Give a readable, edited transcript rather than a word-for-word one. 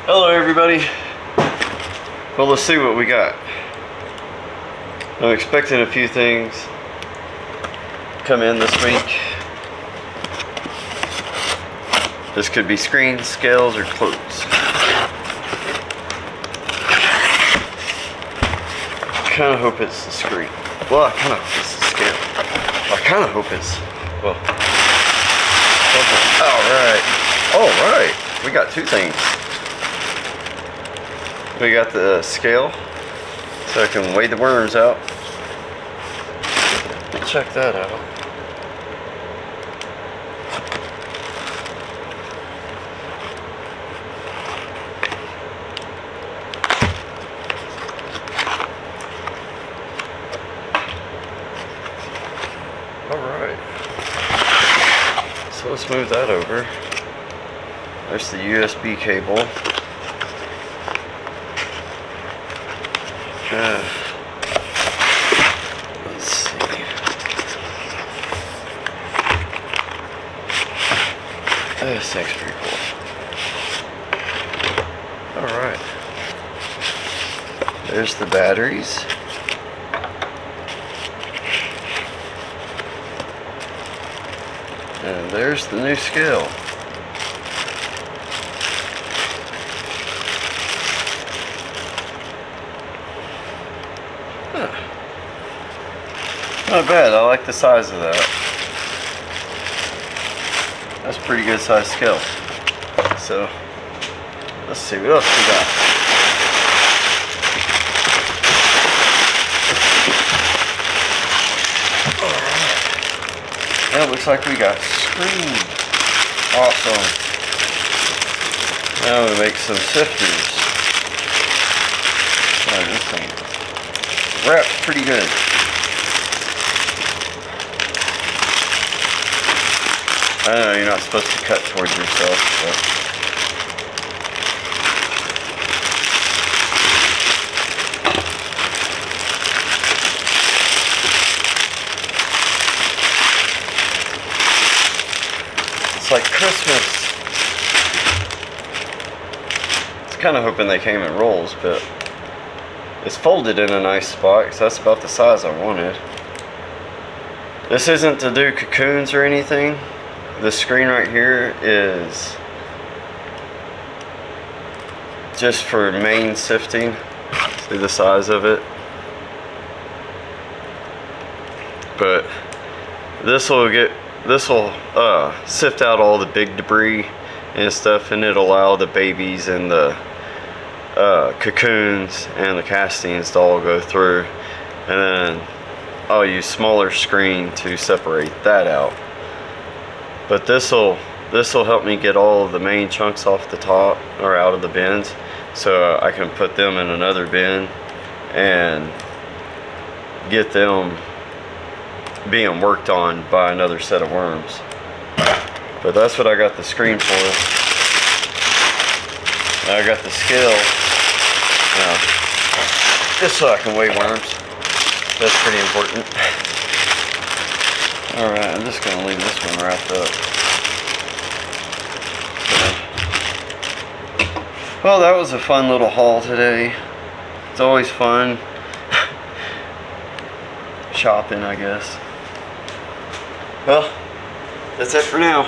Hello everybody. Well, let's see what we got. I'm expecting a few things come in this week. This could be screens, scales, or clothes. I kind of hope it's the screen. Well, I kind of hope it's the scale. I kind of hope it's, well. Alright, we got two things. We got the scale, so I can weigh the worms out. Check that out. Alright. So let's move that over. There's the USB cable. Let's see. This thing's pretty cool. Alright. There's the batteries. And there's the new scale. Not bad, I like the size of that. That's a pretty good size scale. So, let's see what else we got. Alright. That looks like we got screen. Awesome. Now we make some sifters. Oh, this thing wraps pretty good. I know you're not supposed to cut towards yourself, but it's like Christmas. I was kind of hoping they came in rolls, but it's folded in a nice spot because that's about the size I wanted. This isn't to do cocoons or anything. This screen right here is just for main sifting. See the size of it? But this will sift out all the big debris and stuff, and it'll allow the babies and the cocoons and the castings to all go through, and then I'll use smaller screen to separate that out. But this'll help me get all of the main chunks off the top or out of the bins, so I can put them in another bin and get them being worked on by another set of worms. But that's what I got the screen for. Now I got the scale now, just so I can weigh worms. That's pretty important. Alright, I'm just going to leave this one wrapped up. Well, that was a fun little haul today. It's always fun. Shopping, I guess. Well, that's it for now.